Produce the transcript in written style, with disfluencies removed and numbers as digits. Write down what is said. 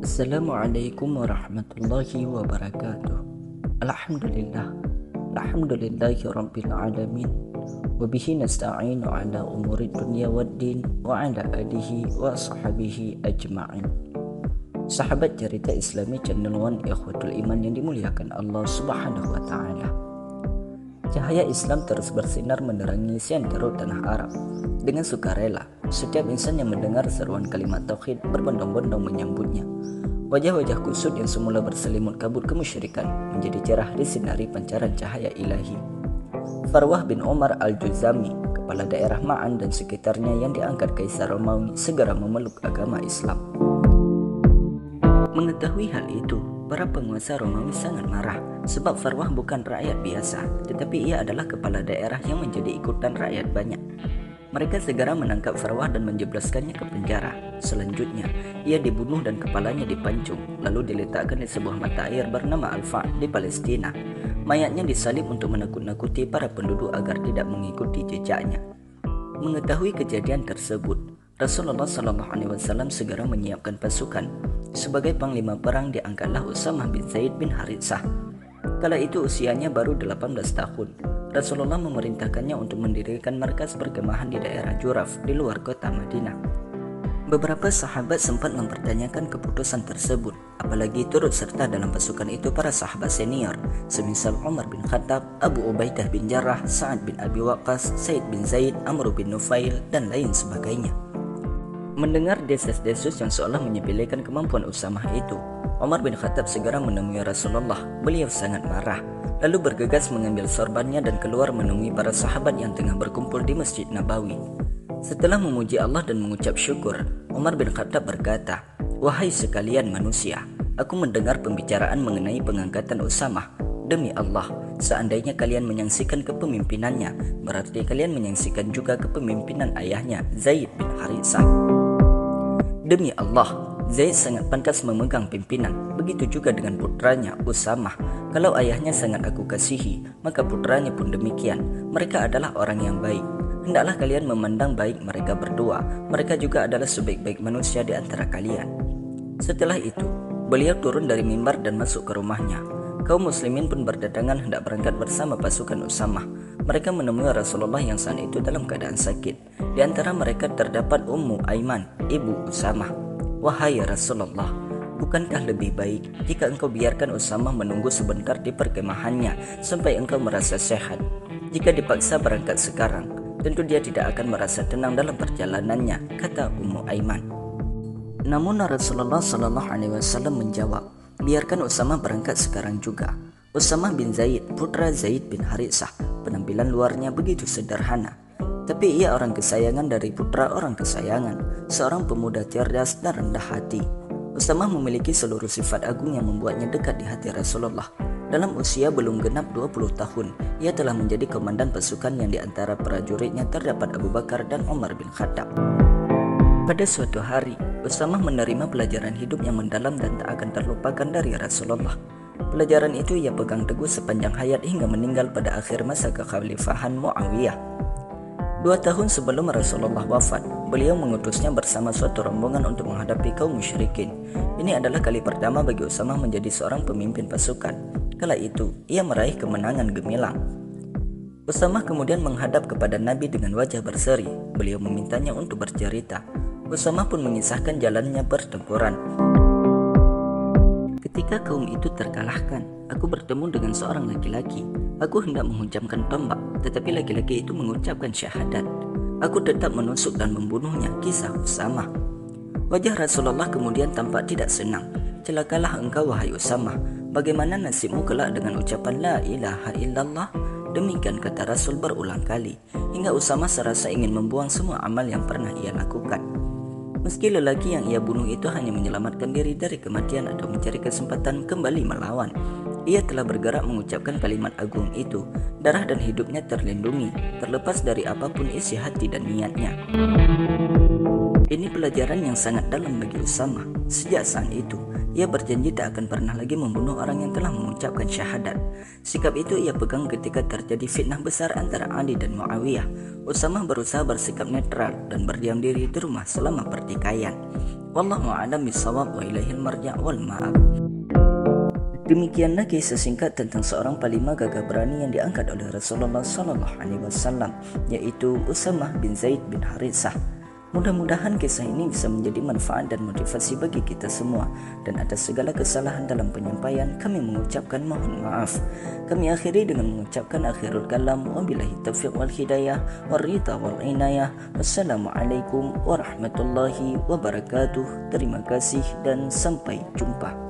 Assalamualaikum warahmatullahi wabarakatuh. Alhamdulillah. Alhamdulillahi rabbil alamin. Wabihi nasta'inu ala umuri dunya waddin wa ala alihi wa sahbihi ajma'in. Sahabat cerita Islami Channel One Ikhwatul Iman yang dimuliakan Allah Subhanahu wa taala. Cahaya Islam terus bersinar menerangi seantero tanah Arab. Dengan sukarela, setiap insan yang mendengar seruan kalimat tauhid berbondong-bondong menyambutnya. Wajah-wajah kusut yang semula berselimut kabut kemusyrikan menjadi cerah disinari pancaran cahaya ilahi. Farwah bin Umar al-Juzami, kepala daerah Ma'an dan sekitarnya yang diangkat Kaisar Romawi, segera memeluk agama Islam. Mengetahui hal itu, para penguasa Romawi sangat marah sebab Farwah bukan rakyat biasa, tetapi ia adalah kepala daerah yang menjadi ikutan rakyat banyak. Mereka segera menangkap Farwah dan menjebloskannya ke penjara. Selanjutnya, ia dibunuh dan kepalanya dipancung, lalu diletakkan di sebuah mata air bernama Al-Fa' di Palestina. Mayatnya disalib untuk menakut-nakuti para penduduk agar tidak mengikuti jejaknya. Mengetahui kejadian tersebut, Rasulullah SAW segera menyiapkan pasukan. Sebagai panglima perang diangkatlah Usamah bin Zaid bin Haritsah. Kala itu usianya baru 18 tahun. Rasulullah memerintahkannya untuk mendirikan markas perkemahan di daerah Juraf di luar kota Madinah. Beberapa sahabat sempat mempertanyakan keputusan tersebut, apalagi turut serta dalam pasukan itu para sahabat senior, semisal Umar bin Khattab, Abu Ubaidah bin Jarrah, Sa'ad bin Abi Waqqas, Said bin Zaid, Amr bin Nufail, dan lain sebagainya. Mendengar desas-desus yang seolah menyepelekan kemampuan Usamah itu, Umar bin Khattab segera menemui Rasulullah. Beliau sangat marah, lalu bergegas mengambil sorbannya dan keluar menemui para sahabat yang tengah berkumpul di Masjid Nabawi. Setelah memuji Allah dan mengucap syukur, Umar bin Khattab berkata, "Wahai sekalian manusia, aku mendengar pembicaraan mengenai pengangkatan Usamah. Demi Allah, seandainya kalian menyaksikan kepemimpinannya, berarti kalian menyaksikan juga kepemimpinan ayahnya, Zaid bin Haritsah. Demi Allah, Zaid sangat pantas memegang pimpinan, begitu juga dengan putranya Usamah. Kalau ayahnya sangat aku kasihi, maka putranya pun demikian. Mereka adalah orang yang baik. Hendaklah kalian memandang baik mereka berdua. Mereka juga adalah sebaik-baik manusia di antara kalian." Setelah itu, beliau turun dari mimbar dan masuk ke rumahnya. Kaum muslimin pun berdatangan hendak berangkat bersama pasukan Usamah. Mereka menemui Rasulullah yang saat itu dalam keadaan sakit. Di antara mereka terdapat Ummu Aiman, ibu Usamah. "Wahai Rasulullah, bukankah lebih baik jika engkau biarkan Usamah menunggu sebentar di perkemahannya sampai engkau merasa sehat? Jika dipaksa berangkat sekarang, tentu dia tidak akan merasa tenang dalam perjalanannya," kata Ummu Aiman. Namun Rasulullah SAW menjawab, "Biarkan Usamah berangkat sekarang juga." Usamah bin Zaid, putra Zaid bin Haritsah, penampilan luarnya begitu sederhana, tapi ia orang kesayangan dari putra orang kesayangan, seorang pemuda cerdas dan rendah hati. Usamah memiliki seluruh sifat agung yang membuatnya dekat di hati Rasulullah. Dalam usia belum genap 20 tahun, ia telah menjadi komandan pasukan yang di antara prajuritnya terdapat Abu Bakar dan Umar bin Khattab. Pada suatu hari, Usamah menerima pelajaran hidup yang mendalam dan tak akan terlupakan dari Rasulullah. Pelajaran itu ia pegang teguh sepanjang hayat hingga meninggal pada akhir masa kekhalifahan Muawiyah. 2 tahun sebelum Rasulullah wafat, beliau mengutusnya bersama suatu rombongan untuk menghadapi kaum musyrikin. Ini adalah kali pertama bagi Usamah menjadi seorang pemimpin pasukan. Kala itu, ia meraih kemenangan gemilang. Usamah kemudian menghadap kepada Nabi dengan wajah berseri. Beliau memintanya untuk bercerita. Usamah pun mengisahkan jalannya pertempuran. "Ketika kaum itu terkalahkan, aku bertemu dengan seorang laki-laki. Aku hendak menghunjamkan tombak, tetapi laki-laki itu mengucapkan syahadat. Aku tetap menusuk dan membunuhnya," kisah Usamah. Wajah Rasulullah kemudian tampak tidak senang. "Celakalah engkau wahai Usamah. Bagaimana nasibmu kelak dengan ucapan la ilaha illallah?" Demikian kata Rasul berulang kali, hingga Usamah serasa ingin membuang semua amal yang pernah ia lakukan. Meski lelaki yang ia bunuh itu hanya menyelamatkan diri dari kematian atau mencari kesempatan kembali melawan, ia telah bergerak mengucapkan kalimat agung itu. Darah dan hidupnya terlindungi, terlepas dari apapun isi hati dan niatnya. Ini pelajaran yang sangat dalam bagi Usamah. Sejak saat itu, ia berjanji tak akan pernah lagi membunuh orang yang telah mengucapkan syahadat. Sikap itu ia pegang ketika terjadi fitnah besar antara Ali dan Muawiyah. Usamah berusaha bersikap netral dan berdiam diri di rumah selama pertikaian. Wallahu a'lam bishawab wa ilaihil marja' wal ma'ab. Demikianlah kisah singkat tentang seorang panglima gagah berani yang diangkat oleh Rasulullah SAW, yaitu Usamah bin Zaid bin Harithah. Mudah-mudahan kisah ini bisa menjadi manfaat dan motivasi bagi kita semua, dan atas segala kesalahan dalam penyampaian kami mengucapkan mohon maaf. Kami akhiri dengan mengucapkan akhirul kalam, wabillahi taufiq wal hidayah wal ridha wal inayah. Wassalamualaikum warahmatullahi wabarakatuh. Terima kasih dan sampai jumpa.